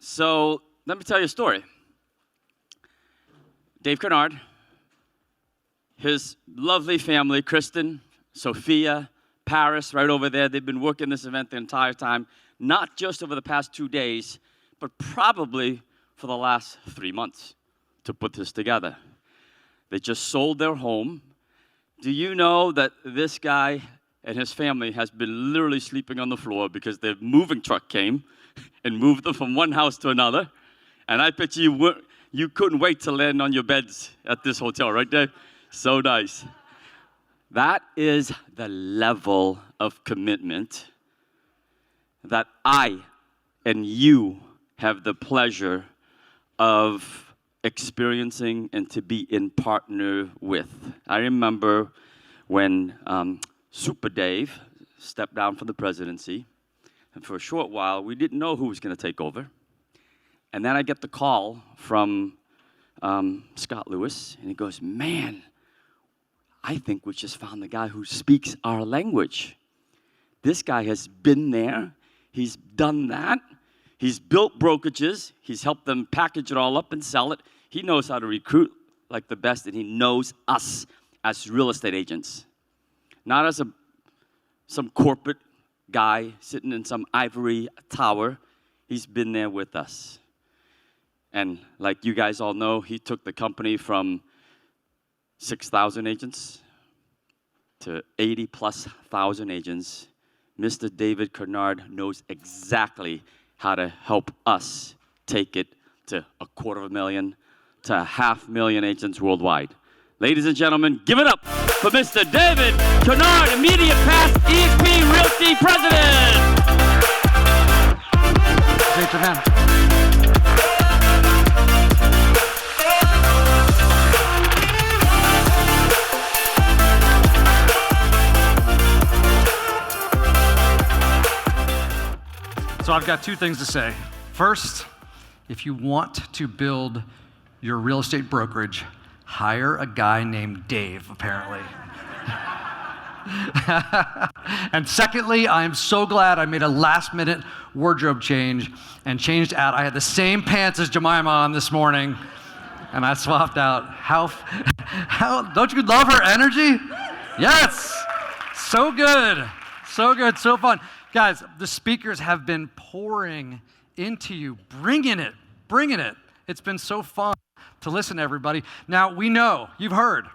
So let me tell you a story. Dave Kennard, his lovely family, Kristen, Sophia, Paris, right over there, they've been working this event the entire time, not just over the past 2 days, but probably for the last 3 months to put this together. They just sold their home. Do you know that this guy and his family has been literally sleeping on the floor because their moving truck came and moved them from one house to another? And I bet you couldn't wait to land on your beds at this hotel, right, Dave? So nice. That is the level of commitment that I and you have the pleasure of experiencing and to be in partner with. I remember when Super Dave stepped down from the presidency, and for a short while, we didn't know who was going to take over. And then I get the call from Scott Lewis, and he goes, man, I think we just found the guy who speaks our language. This guy has been there. He's done that. He's built brokerages. He's helped them package it all up and sell it. He knows how to recruit like the best, and he knows us as real estate agents. Not as some corporate guy sitting in some ivory tower. He's been there with us. And like you guys all know, he took the company from 6,000 agents to 80+ thousand agents. Mr. David Kennard knows exactly how to help us take it to 250,000 to 500,000 agents worldwide. Ladies and gentlemen, give it up for Mr. David Kennard, immediate past eXp Realty President. Great to have. So I've got two things to say. First, if you want to build your real estate brokerage, hire a guy named Dave, apparently. And secondly, I am so glad I made a last-minute wardrobe change and changed out. I had the same pants as Jemima on this morning, and I swapped out. How don't you love her energy? Yes, so good, so fun. Guys, the speakers have been pouring into you, bringing it. It's been so fun to listen to everybody. Now, we know, you've heard,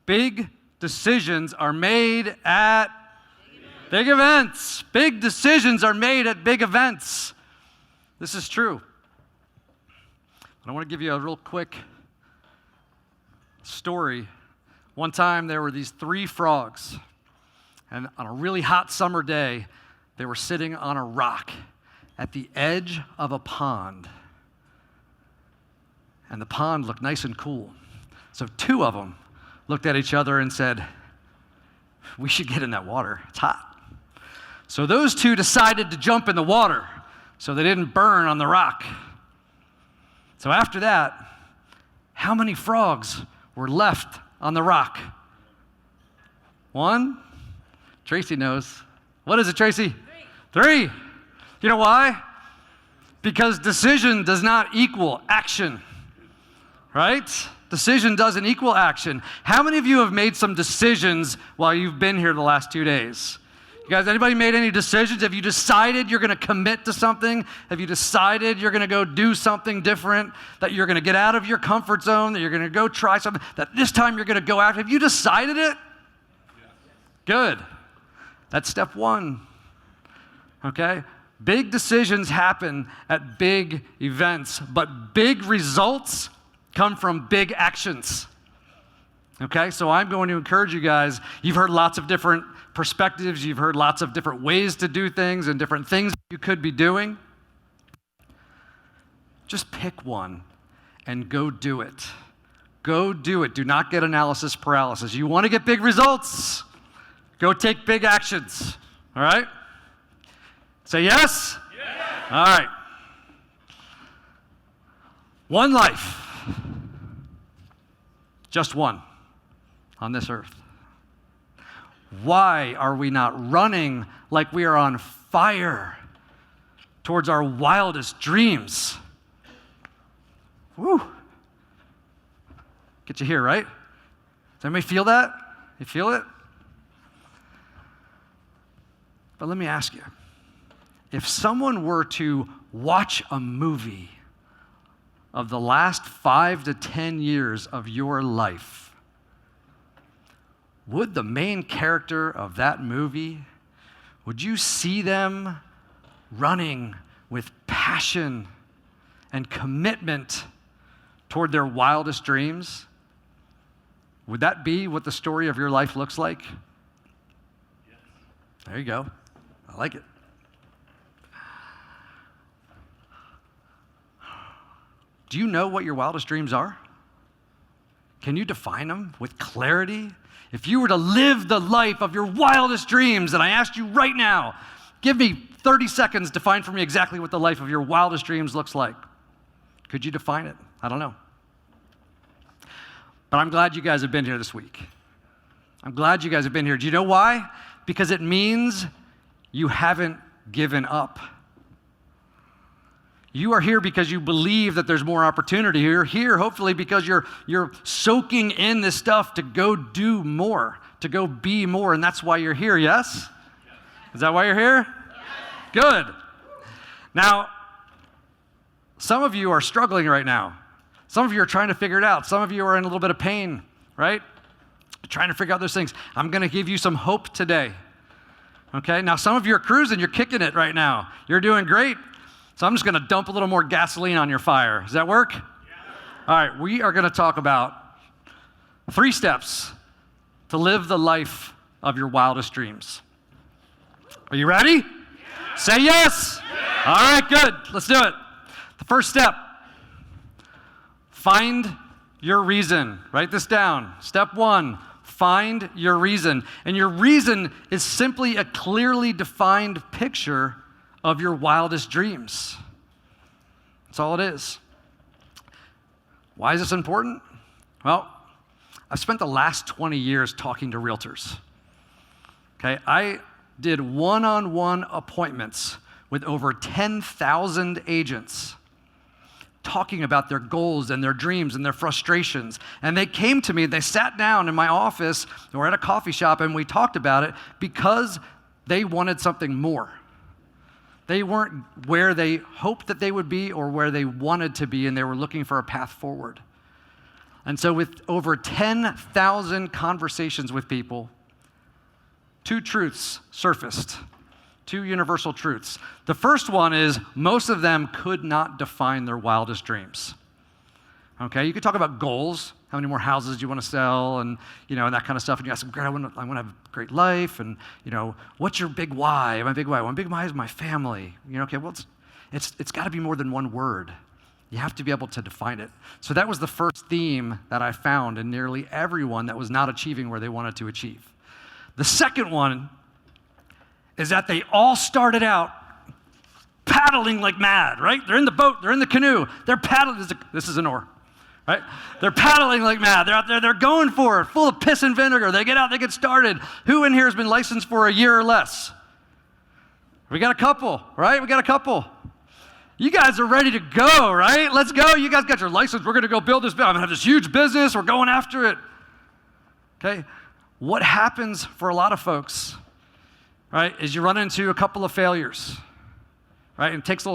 big decisions are made at big events. Big decisions are made at big events. This is true. I want to give you a real quick story. One time there were these 3 frogs. And on a really hot summer day, they were sitting on a rock at the edge of a pond. And the pond looked nice and cool. So 2 of them looked at each other and said, we should get in that water. It's hot. So those 2 decided to jump in the water so they didn't burn on the rock. So after that, how many frogs were left on the rock? 1? Tracy knows. What is it, Tracy? 3. You know why? Because decision does not equal action, right? Decision doesn't equal action. How many of you have made some decisions while you've been here the last 2 days? You guys, anybody made any decisions? Have you decided you're going to commit to something? Have you decided you're going to go do something different? That you're going to get out of your comfort zone? That you're going to go try something? That this time you're going to go out? Have you decided it? Yeah. Good. That's step 1, okay? Big decisions happen at big events, but big results come from big actions, okay? So I'm going to encourage you guys. You've heard lots of different perspectives. You've heard lots of different ways to do things and different things you could be doing. Just pick one and go do it. Go do it. Do not get analysis paralysis. You want to get big results? Go take big actions, all right? Say yes? Yes. All right. One life, just one on this earth. Why are we not running like we are on fire towards our wildest dreams. Woo. Get you here, right? Does anybody feel that? You feel it? But let me ask you, if someone were to watch a movie of the last 5 to 10 years of your life, would the main character of that movie, would you see them running with passion and commitment toward their wildest dreams? Would that be what the story of your life looks like? Yes. There you go. I like it. Do you know what your wildest dreams are? Can you define them with clarity? If you were to live the life of your wildest dreams, and I asked you right now, give me 30 seconds to define for me exactly what the life of your wildest dreams looks like. Could you define it? I don't know. But I'm glad you guys have been here this week. I'm glad you guys have been here. Do you know why? Because it means you haven't given up. You are here because you believe that there's more opportunity. You're here hopefully because you're soaking in this stuff to go do more, to go be more, and that's why you're here, yes? Is that why you're here? Yes. Good. Now, some of you are struggling right now. Some of you are trying to figure it out. Some of you are in a little bit of pain, right? Trying to figure out those things. I'm going to give you some hope today. Okay? Now, some of you are cruising. You're kicking it right now. You're doing great. So I'm just going to dump a little more gasoline on your fire. Does that work? Yeah. All right. We are going to talk about 3 steps to live the life of your wildest dreams. Are you ready? Yeah. Say yes. Yeah. All right, good. Let's do it. The first step, find your reason. Write this down. Step 1, find your reason. And your reason is simply a clearly defined picture of your wildest dreams. That's all it is. Why is this important? Well, I've spent the last 20 years talking to realtors. Okay, I did one-on-one appointments with over 10,000 agents talking about their goals and their dreams and their frustrations. And they came to me, they sat down in my office or at a coffee shop and we talked about it because they wanted something more. They weren't where they hoped that they would be or where they wanted to be, and they were looking for a path forward. And so with over 10,000 conversations with people, 2 truths surfaced, 2 universal truths. The first one is most of them could not define their wildest dreams. Okay, you could talk about goals, how many more houses do you want to sell, and and that kind of stuff. And you ask them, "Great, I want to have a great life." And what's your big why? My big why. My big why is my family. Okay, well, it's got to be more than one word. You have to be able to define it. So that was the first theme that I found in nearly everyone that was not achieving where they wanted to achieve. The second one is that they all started out paddling like mad. Right? They're in the boat. They're in the canoe. They're paddling. This is an oar. Right? They're paddling like mad. They're out there, they're going for it, full of piss and vinegar. They get out, they get started. Who in here has been licensed for a year or less? We got a couple, right? We got a couple. You guys are ready to go, right? Let's go. You guys got your license. We're going to go build this. I'm going to have this huge business. We're going after it. Okay? What happens for a lot of folks, right, is you run into a couple of failures. Right, and it takes a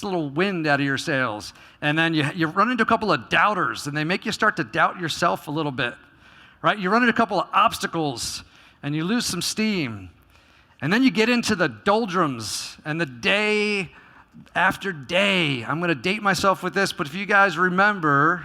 little wind out of your sails. And then you run into a couple of doubters, and they make you start to doubt yourself a little bit. Right? You run into a couple of obstacles, and you lose some steam. And then you get into the doldrums, and the day after day, I'm going to date myself with this, but if you guys remember,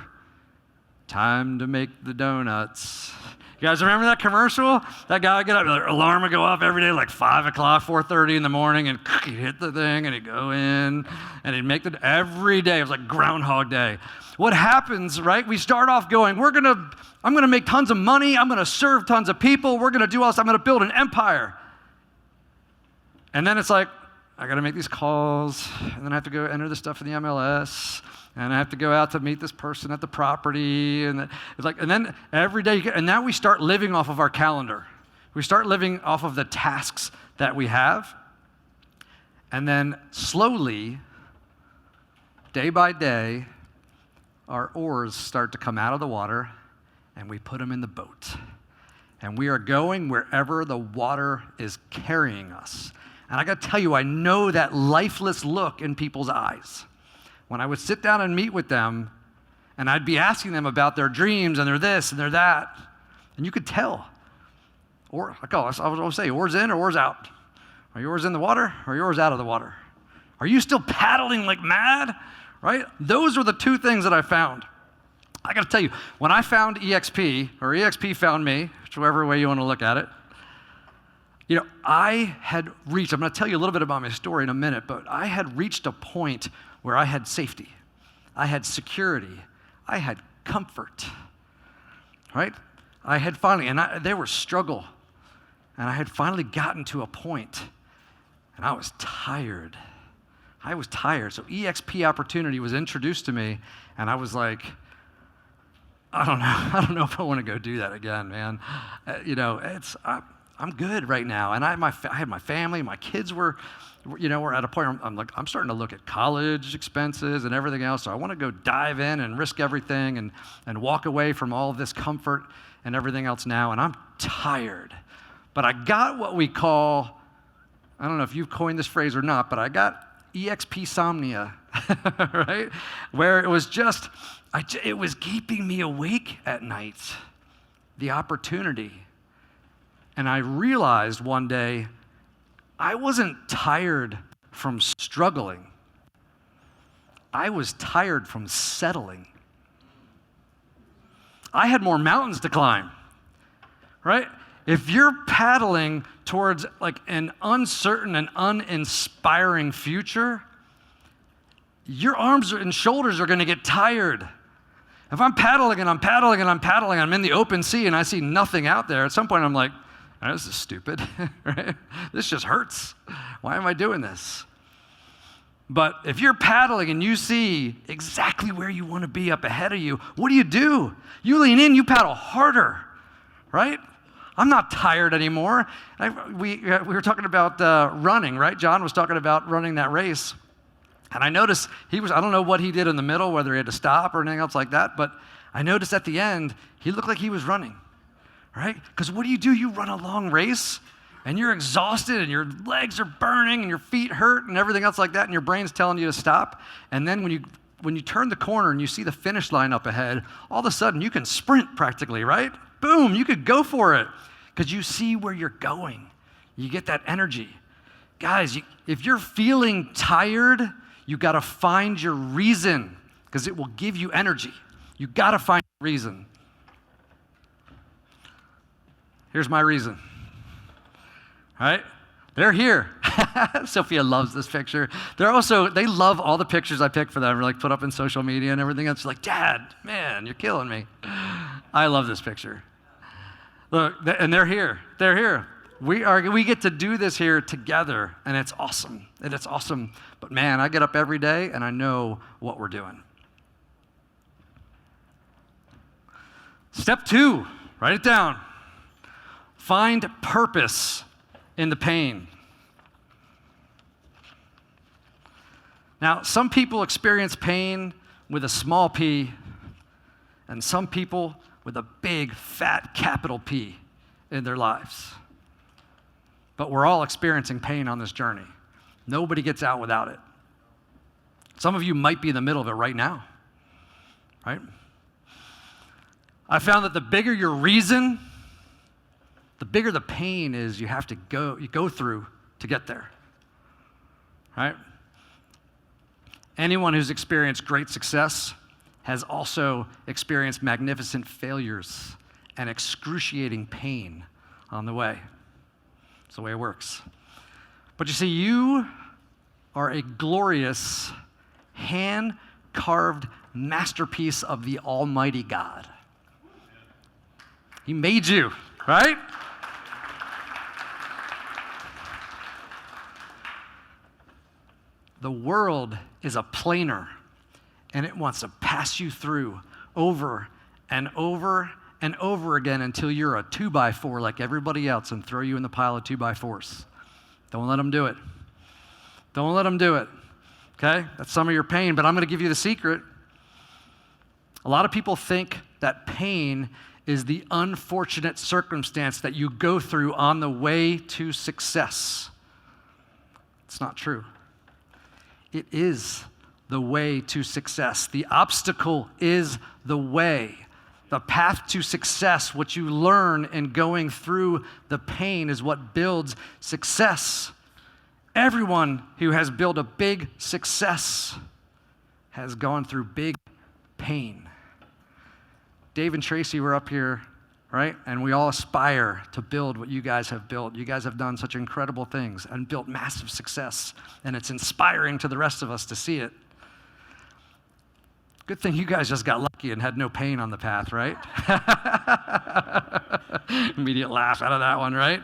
time to make the donuts. You guys remember that commercial? That guy would get up, the alarm would go off every day like 5 o'clock, 4:30 in the morning, and he'd hit the thing, and he'd go in, and he'd make every day. It was like Groundhog Day. What happens, right? We start off going, I'm going to make tons of money. I'm going to serve tons of people. We're going to do all this. I'm going to build an empire. And then it's like, I got to make these calls, and then I have to go enter the stuff in the MLS, and I have to go out to meet this person at the property, and it's like, and then every day, and now we start living off of our calendar. We start living off of the tasks that we have, And then slowly, day by day, our oars start to come out of the water, and we put them in the boat. And we are going wherever the water is carrying us. And I got to tell you, I know that lifeless look in people's eyes. When I would sit down and meet with them, and I'd be asking them about their dreams and their this and their that, and you could tell. Or, like, I would say, oars in or oars out? Are yours in the water or yours out of the water? Are you still paddling like mad? Right? Those are the two things that I found. I got to tell you, when I found EXP, or EXP found me, whichever way you want to look at it, I had reached, I'm going to tell you a little bit about my story in a minute, but I had reached a point where I had safety. I had security. I had comfort. Right? I had finally, there was struggle, and I had finally gotten to a point, and I was tired. So EXP opportunity was introduced to me, and I was like, I don't know if I want to go do that again, man. I'm good right now, and I had my family, my kids were at a point where I'm starting to look at college expenses and everything else. So I want to go dive in and risk everything and walk away from all of this comfort and everything else now, and I'm tired. But I got what we call, I don't know if you've coined this phrase or not, but I got EXP-somnia, right? Where it was just, it was keeping me awake at night, the opportunity. And I realized one day, I wasn't tired from struggling. I was tired from settling. I had more mountains to climb, right? If you're paddling towards like an uncertain and uninspiring future, your arms and shoulders are going to get tired. If I'm paddling and I'm paddling and I'm paddling, I'm in the open sea and I see nothing out there, at some point I'm like, oh, this is stupid, right? This just hurts. Why am I doing this? But if you're paddling and you see exactly where you want to be up ahead of you, what do? You lean in, you paddle harder, right? I'm not tired anymore. We were talking about running, right? John was talking about running that race. And I noticed I don't know what he did in the middle, whether he had to stop or anything else like that, but I noticed at the end, he looked like he was running, right? Because what do? You run a long race, and you're exhausted, and your legs are burning, and your feet hurt, and everything else like that, and your brain's telling you to stop. And then when you turn the corner and you see the finish line up ahead, all of a sudden you can sprint practically, right? Boom, you could go for it because you see where you're going. You get that energy. Guys, if you're feeling tired, you got to find your reason because it will give you energy. You got to find your reason. Here's my reason. All right? They're here. Sophia loves this picture. They love all the pictures I pick for them, like put up in social media and everything else. Like, Dad, man, you're killing me. I love this picture. Look, and they're here. They're here. We get to do this here together, and it's awesome. And it's awesome. But man, I get up every day and I know what we're doing. Step 2, write it down. Find purpose in the pain. Now, some people experience pain with a small p, and some people with a big, fat, capital P in their lives. But we're all experiencing pain on this journey. Nobody gets out without it. Some of you might be in the middle of it right now, right? I found that the bigger your reason, the bigger the pain is you go through to get there, right? Anyone who's experienced great success has also experienced magnificent failures and excruciating pain on the way. That's the way it works. But you see, you are a glorious, hand-carved masterpiece of the Almighty God. He made you, right? The world is a planer, and it wants to pass you through over and over and over again until you're a 2x4 like everybody else and throw you in the pile of 2x4s. Don't let them do it. Don't let them do it. Okay? That's some of your pain, but I'm going to give you the secret. A lot of people think that pain is the unfortunate circumstance that you go through on the way to success. It's not true. It is the way to success. The obstacle is the way. The path to success, what you learn in going through the pain, is what builds success. Everyone who has built a big success has gone through big pain. Dave and Tracy were up here, right? And we all aspire to build what you guys have built. You guys have done such incredible things and built massive success, and it's inspiring to the rest of us to see it. Good thing you guys just got lucky and had no pain on the path, right? Immediate laugh out of that one, right?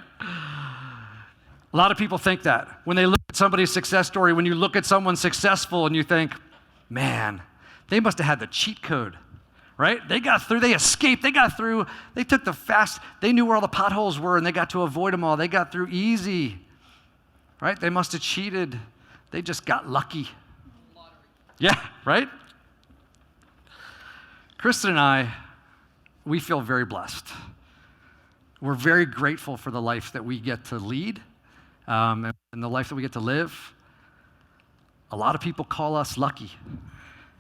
A lot of people think that. When they look at somebody's success story, when you look at someone successful and you think, man, they must have had the cheat code, right? They got through, they escaped, they got through, they took the fast, they knew where all the potholes were and they got to avoid them all. They got through easy, right? They must have cheated. They just got lucky. Yeah, right? Kristen and I, we feel very blessed. We're very grateful for the life that we get to lead and the life that we get to live. A lot of people call us lucky.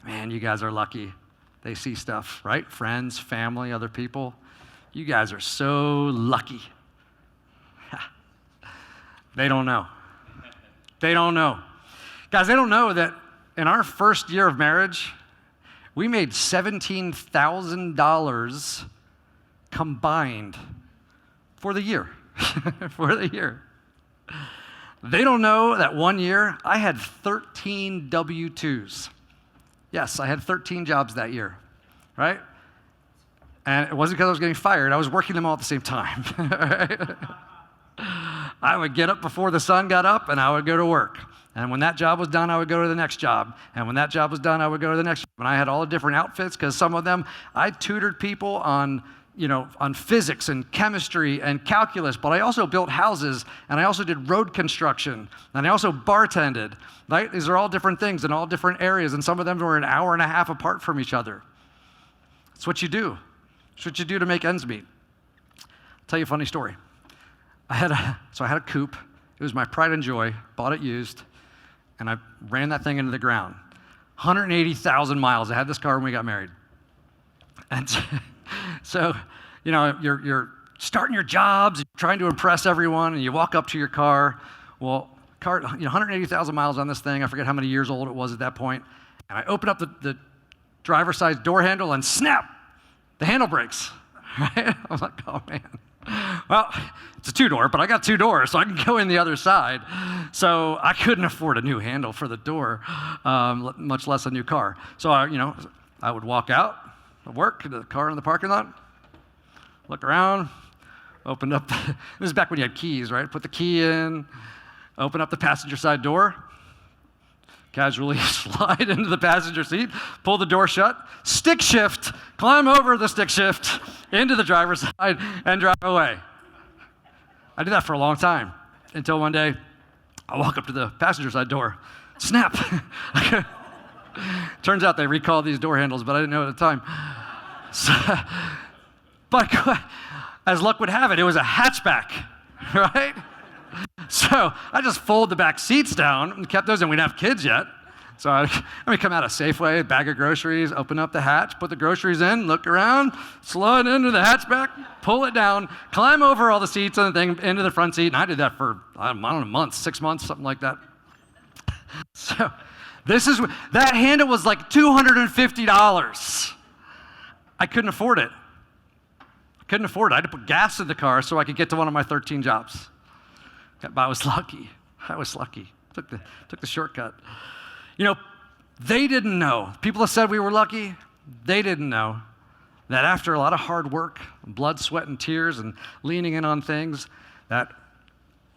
Man, you guys are lucky. They see stuff, right? Friends, family, other people. You guys are so lucky. They don't know. They don't know. Guys, they don't know that in our first year of marriage, we made $17,000 combined for the year. For the year. They don't know that one year I had 13 W-2s. Yes, I had 13 jobs that year, right? And it wasn't because I was getting fired. I was working them all at the same time. I would get up before the sun got up, and I would go to work. And when that job was done, I would go to the next job. And when that job was done, I would go to the next job. And I had all the different outfits because some of them, I tutored people on physics and chemistry and calculus, but I also built houses, and I also did road construction, and I also bartended, right? These are all different things in all different areas, and some of them were an hour and a half apart from each other. It's what you do. It's what you do to make ends meet. I'll tell you a funny story. I had a coupe. It was my pride and joy, bought it used, and I ran that thing into the ground. 180,000 miles. I had this car when we got married. And so, you're starting your jobs, you're trying to impress everyone, and you walk up to your car. Well, 180,000 miles on this thing. I forget how many years old it was at that point. And I open up the driver's side door handle and snap, the handle breaks. Right? I'm like, oh man. Well, it's a two-door, but I got two doors, so I can go in the other side. So I couldn't afford a new handle for the door, much less a new car. So I would walk out of work to the car in the parking lot, look around, open up. This is back when you had keys, right? Put the key in, open up the passenger side door, casually slide into the passenger seat, pull the door shut, stick shift, climb over the stick shift into the driver's side, and drive away. I did that for a long time until one day I walk up to the passenger side door, snap. Turns out they recalled these door handles, but I didn't know at the time. So, but as luck would have it, it was a hatchback, right? So I just fold the back seats down and kept those in. We didn't have kids yet. So let me come out of Safeway, bag of groceries, open up the hatch, put the groceries in, look around, slide into the hatchback, pull it down, climb over all the seats and the thing into the front seat. And I did that for, I don't know, months, 6 months, something like that. So that handle was like $250. I couldn't afford it. I had to put gas in the car so I could get to one of my 13 jobs. But I was lucky. Took the shortcut. They didn't know. People that said we were lucky, they didn't know that after a lot of hard work, blood, sweat, and tears, and leaning in on things, that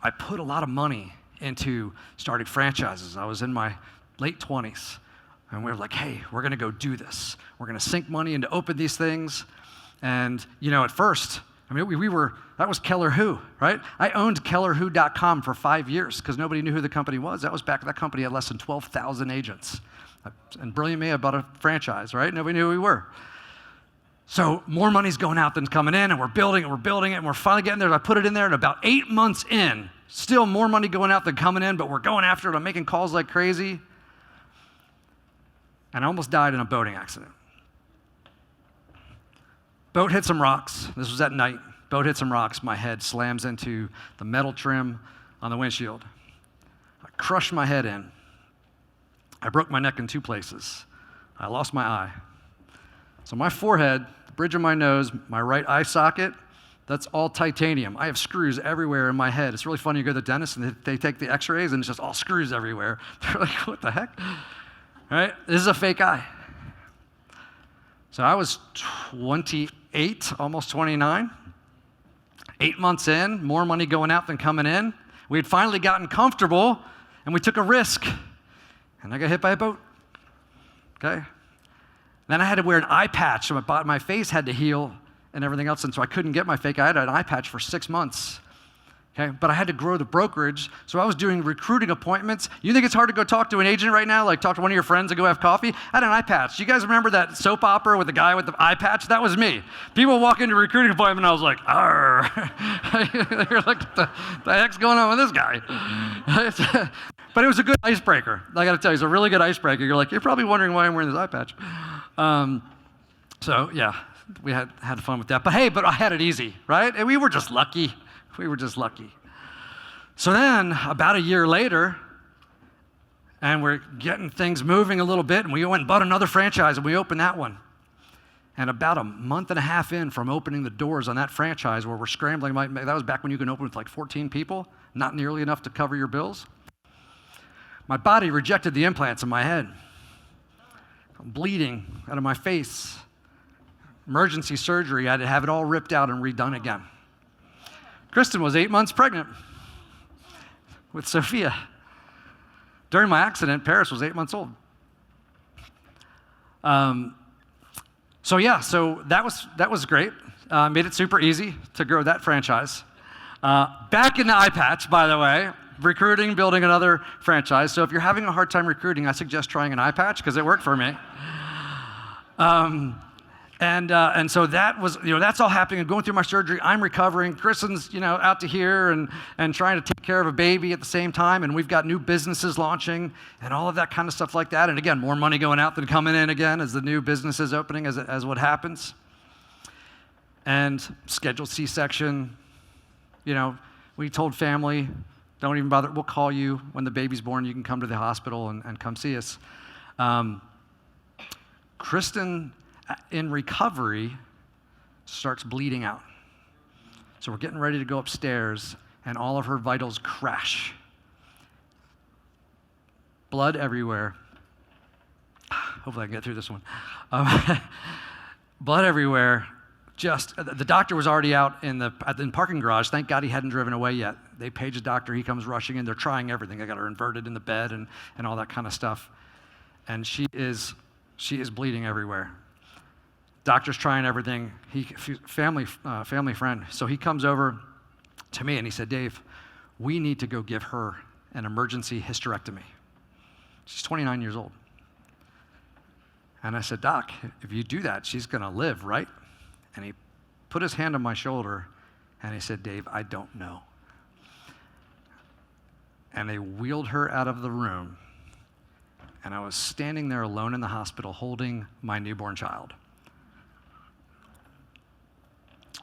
I put a lot of money into starting franchises. I was in my late 20s, and we were like, hey, we're going to go do this. We're going to sink money into open these things. And, at first, I mean, that was Keller Who, right? I owned KellerWho.com for 5 years because nobody knew who the company was. That company had less than 12,000 agents. And Brilliant Me, I bought a franchise, right? Nobody knew who we were. So more money's going out than coming in, and we're building it, and we're finally getting there. I put it in there, and about 8 months in, still more money going out than coming in, but we're going after it. I'm making calls like crazy. And I almost died in a boating accident. Boat hit some rocks. This was at night. Boat hit some rocks. My head slams into the metal trim on the windshield. I crushed my head in. I broke my neck in 2 places. I lost my eye. So my forehead, the bridge of my nose, my right eye socket, that's all titanium. I have screws everywhere in my head. It's really funny. You go to the dentist and they take the x-rays and it's just all screws everywhere. They're like, what the heck? All right? This is a fake eye. So I was 28, almost 29. 8 months in, more money going out than coming in. We had finally gotten comfortable, and we took a risk. And I got hit by a boat. Okay? Then I had to wear an eye patch, so my face had to heal and everything else, and so I couldn't get my fake eye. I had an eye patch for 6 months. Okay? But I had to grow the brokerage, so I was doing recruiting appointments. You think it's hard to go talk to an agent right now, like talk to one of your friends and go have coffee? I had an eye patch. You guys remember that soap opera with the guy with the eye patch? That was me. People walk into a recruiting appointment, and I was like, arr. They're like, the heck's going on with this guy? But it was a good icebreaker. I got to tell you, it's a really good icebreaker. You're like, you're probably wondering why I'm wearing this eye patch. So yeah, we had fun with that. But hey, I had it easy, right? And we were just lucky. We were just lucky. So then, about a year later, and we're getting things moving a little bit, and we went and bought another franchise, and we opened that one. And about a month and a half in from opening the doors on that franchise, where we're scrambling, that was back when you can open with like 14 people, not nearly enough to cover your bills. My body rejected the implants in my head. I'm bleeding out of my face. Emergency surgery, I had to have it all ripped out and redone again. Kristen was 8 months pregnant with Sophia. During my accident, Paris was 8 months old. So that was great. Made it super easy to grow that franchise. Back in the eye patch, by the way, recruiting, building another franchise. So if you're having a hard time recruiting, I suggest trying an eye patch because it worked for me. And so that was, that's all happening and going through my surgery. I'm recovering. Kristen's, out to here and trying to take care of a baby at the same time. And we've got new businesses launching and all of that kind of stuff like that. And again, more money going out than coming in again as the new business is opening as what happens. And scheduled C-section, we told family, don't even bother. We'll call you when the baby's born. You can come to the hospital and come see us. Kristen, in recovery, starts bleeding out. So we're getting ready to go upstairs, and all of her vitals crash. Blood everywhere. Hopefully I can get through this one. Blood everywhere. The doctor was already out in the parking garage. Thank God he hadn't driven away yet. They page the doctor. He comes rushing in. They're trying everything. They got her inverted in the bed and all that kind of stuff. And she is bleeding everywhere. Doctor's trying everything. Family friend. So he comes over to me and he said, Dave, we need to go give her an emergency hysterectomy. She's 29 years old. And I said, Doc, if you do that, she's going to live, right? And he put his hand on my shoulder and he said, Dave, I don't know. And they wheeled her out of the room. And I was standing there alone in the hospital holding my newborn child.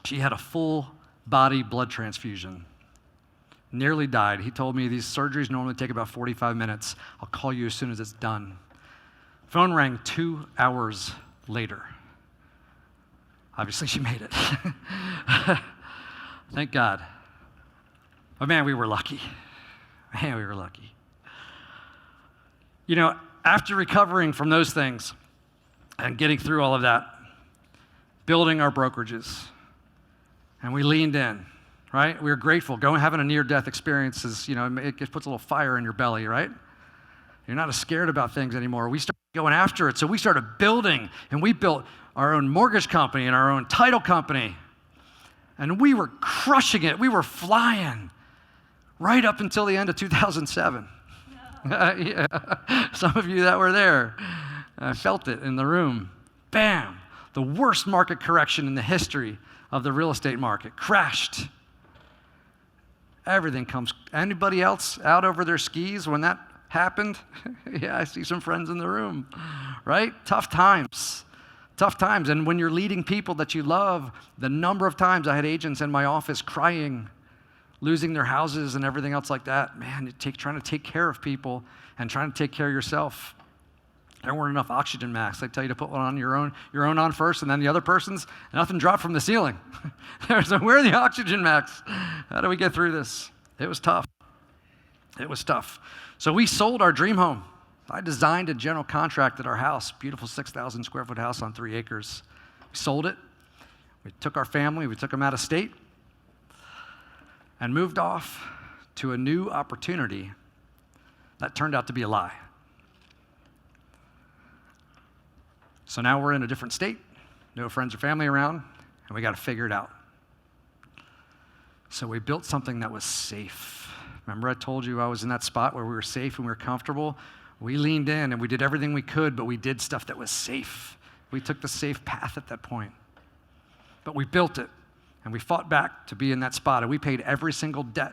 She had a full body blood transfusion. Nearly died. He told me these surgeries normally take about 45 minutes. I'll call you as soon as it's done. Phone rang 2 hours later. Obviously, she made it. Thank God. But man, we were lucky. Man, we were lucky. After recovering from those things and getting through all of that, building our brokerages, and we leaned in, right? We were grateful. Having a near-death experience is, it puts a little fire in your belly, right? You're not as scared about things anymore. We started going after it. So we started building, and we built our own mortgage company and our own title company. And we were crushing it. We were flying right up until the end of 2007. Yeah. Some of you that were there, I felt it in the room. Bam! The worst market correction in the history of the real estate market. Crashed. Everything comes. Anybody else out over their skis when that happened? Yeah, I see some friends in the room, right? Tough times. Tough times. And when you're leading people that you love, the number of times I had agents in my office crying, losing their houses and everything else like that. Man, trying to take care of people and trying to take care of yourself. There weren't enough oxygen masks. They tell you to put one on your own on first, and then the other person's, nothing dropped from the ceiling. Where are the oxygen masks? How do we get through this? It was tough. It was tough. So we sold our dream home. I designed and general contracted our house, beautiful 6,000 square foot house on 3 acres. We sold it. We took our family, we took them out of state, and moved off to a new opportunity that turned out to be a lie. So now we're in a different state, no friends or family around, and we got to figure it out. So we built something that was safe. Remember I told you I was in that spot where we were safe and we were comfortable? We leaned in and we did everything we could, but we did stuff that was safe. We took the safe path at that point. But we built it, and we fought back to be in that spot, and we paid every single debt,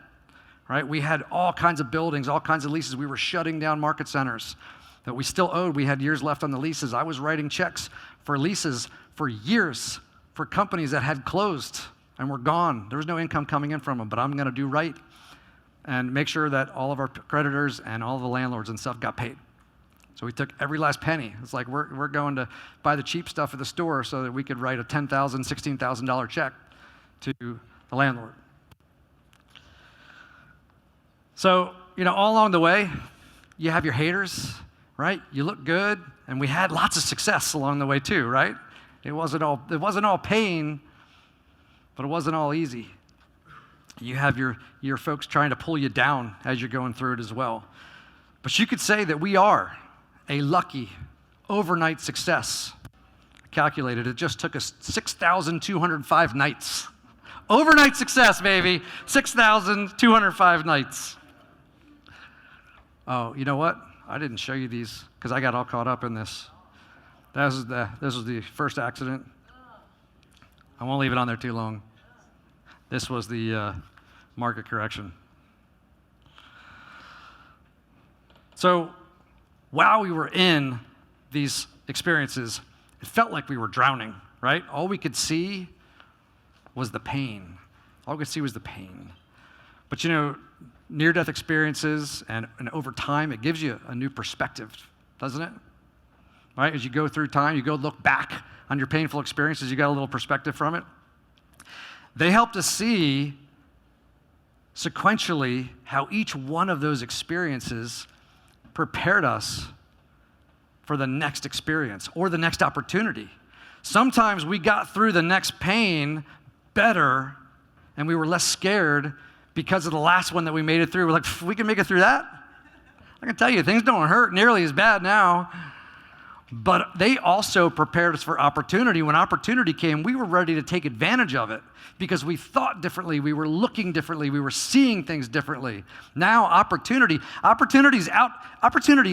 right? We had all kinds of buildings, all kinds of leases. We were shutting down market centers that we still owed. We had years left on the leases. I was writing checks for leases for years for companies that had closed and were gone. There was no income coming in from them, but I'm going to do right and make sure that all of our creditors and all of the landlords and stuff got paid. So we took every last penny. It's like we're going to buy the cheap stuff at the store so that we could write a $10,000, $16,000 check to the landlord. So, all along the way, you have your haters, right? You look good, and we had lots of success along the way too, right? It wasn't all pain, but it wasn't all easy. You have your folks trying to pull you down as you're going through it as well. But you could say that we are a lucky overnight success. I calculated it just took us 6,205 nights. Overnight success, baby. 6,205 nights. Oh, you know what? I didn't show you these because I got all caught up in this. This was the first accident. I won't leave it on there too long. This was the market correction. So while we were in these experiences, it felt like we were drowning, right? All we could see was the pain. All we could see was the pain. But near-death experiences and over time, it gives you a new perspective, doesn't it? Right? As you go through time, you go look back on your painful experiences, you got a little perspective from it. They helped us see sequentially how each one of those experiences prepared us for the next experience or the next opportunity. Sometimes we got through the next pain better and we were less scared because of the last one that we made it through. We're like, we can make it through that? I can tell you, things don't hurt nearly as bad now. But they also prepared us for opportunity. When opportunity came, we were ready to take advantage of it because we thought differently, we were looking differently, we were seeing things differently. Now opportunity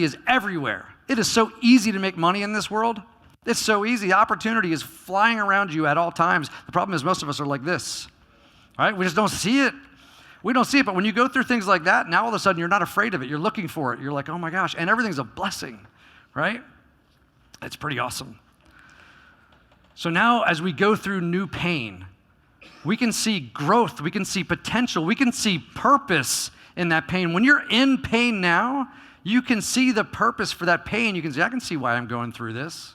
is everywhere. It is so easy to make money in this world. It's so easy. Opportunity is flying around you at all times. The problem is most of us are like this, right? We just don't see it. We don't see it, but when you go through things like that, now all of a sudden you're not afraid of it. You're looking for it. You're like, oh my gosh, and everything's a blessing, right? It's pretty awesome. So now as we go through new pain, we can see growth, we can see potential, we can see purpose in that pain. When you're in pain now, you can see the purpose for that pain. You can say, I can see why I'm going through this.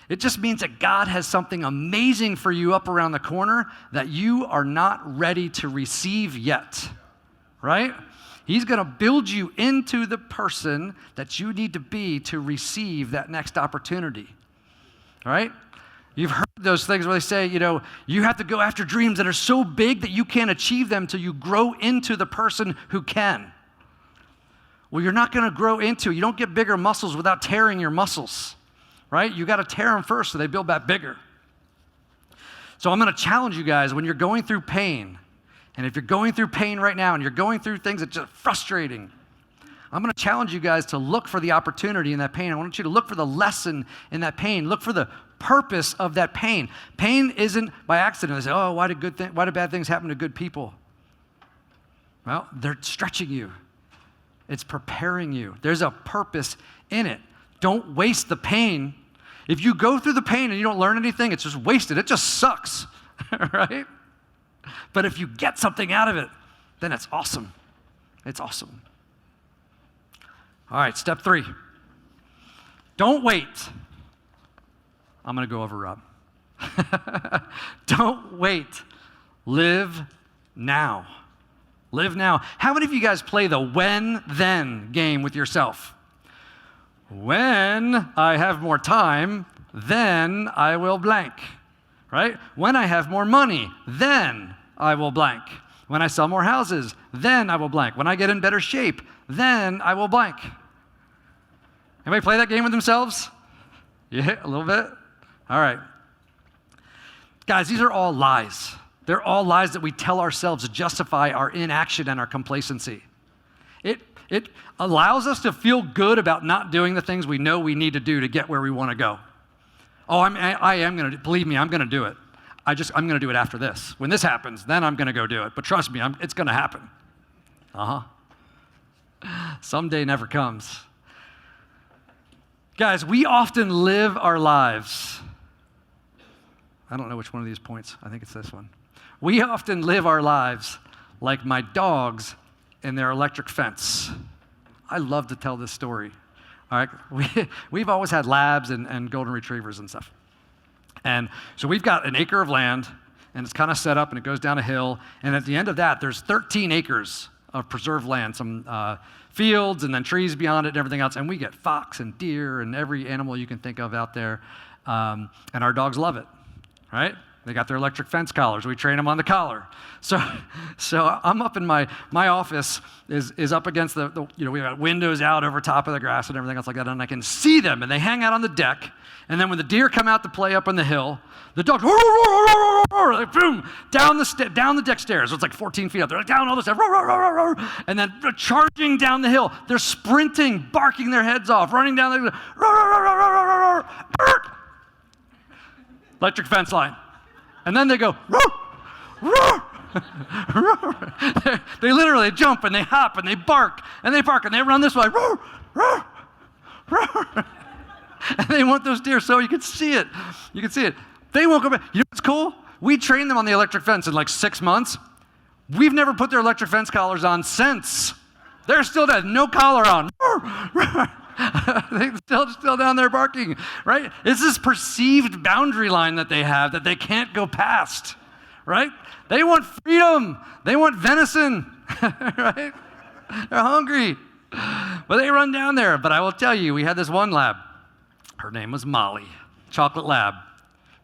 It just means that God has something amazing for you up around the corner that you are not ready to receive yet, right? He's going to build you into the person that you need to be to receive that next opportunity, all right? You've heard those things where they say, you have to go after dreams that are so big that you can't achieve them till you grow into the person who can. Well, you're not going to grow into, you don't get bigger muscles without tearing your muscles, right? You got to tear them first so they build back bigger. So I'm going to challenge you guys when you're going through pain, and if you're going through pain right now and you're going through things that are just frustrating, I'm going to challenge you guys to look for the opportunity in that pain. I want you to look for the lesson in that pain. Look for the purpose of that pain. Pain isn't by accident. They say, oh, why do bad things happen to good people? Well, they're stretching you. It's preparing you. There's a purpose in it. Don't waste the pain. If you go through the pain and you don't learn anything, it's just wasted. It just sucks, right? But if you get something out of it, then it's awesome. It's awesome. All right, step 3. Don't wait. I'm going to go over Rob. Don't wait. Live now. Live now. How many of you guys play the when-then game with yourself? When I have more time, then I will blank, right? When I have more money, then I will blank. When I sell more houses, then I will blank. When I get in better shape, then I will blank. Anybody play that game with themselves? Yeah, a little bit? All right. Guys, these are all lies. They're all lies that we tell ourselves to justify our inaction and our complacency. It allows us to feel good about not doing the things we know we need to do to get where we want to go. Oh, I am going to, believe me, I'm going to do it. I'm going to do it after this. When this happens, then I'm going to go do it. But trust me, it's going to happen. Someday never comes. Guys, we often live our lives. I don't know which one of these points. I think it's this one. We often live our lives like my dogs in their electric fence. I love to tell this story. All right, we've always had labs and golden retrievers and stuff. And so we've got an acre of land, and it's kind of set up, and it goes down a hill. And at the end of that, there's 13 acres of preserved land, some fields and then trees beyond it and everything else. And we get fox and deer and every animal you can think of out there. And our dogs love it, right? They got their electric fence collars. We train them on the collar. So I'm up in my office is up against the we got windows out over top of the grass and everything else like that, and I can see them, and they hang out on the deck. And then when the deer come out to play up on the hill, the dogs like, boom, down the deck stairs. So it's like 14 feet up. They're like down all the stairs, and then they're charging down the hill. They're sprinting, barking their heads off, running down the electric fence line. And then they go, roar, roar, roar. They literally jump and they hop and they bark and they run this way, roar, roar, roar. And they want those deer so you can see it. You can see it. They won't go back. You know what's cool? We trained them on the electric fence in like 6 months. We've never put their electric fence collars on since. They're still dead, no collar on. Roar, roar. They're still down there barking, right? It's this perceived boundary line that they have that they can't go past, right? They want freedom. They want venison, right? They're hungry. But they run down there. But I will tell you, we had this one lab. Her name was Molly, chocolate lab.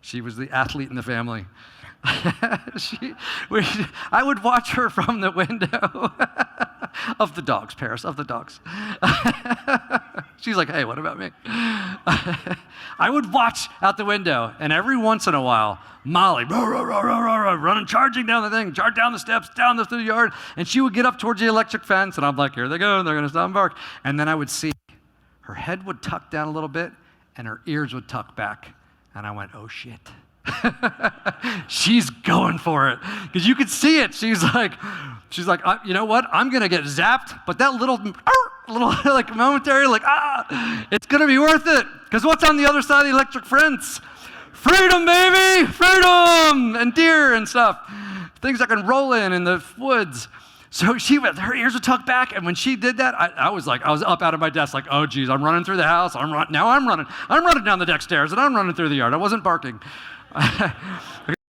She was the athlete in the family. I would watch her from the window of the dogs, Paris, of the dogs. She's like, hey, what about me? I would watch out the window, and every once in a while, Molly, running, charging down the thing, charge down the steps, down through the yard, and she would get up towards the electric fence, and I'm like, here they go, they're going to stop and bark. And then I would see her head would tuck down a little bit, and her ears would tuck back, and I went, oh, shit. She's going for it because you could see it. She's like, you know what? I'm gonna get zapped, but that little like momentary, like it's gonna be worth it because what's on the other side of the electric fence? Freedom, baby, freedom, and deer and stuff, things I can roll in the woods. So her ears would tuck back, and when she did that, I was up out of my desk, like, oh geez, I'm running through the house. I'm running down the deck stairs, and I'm running through the yard. I wasn't barking.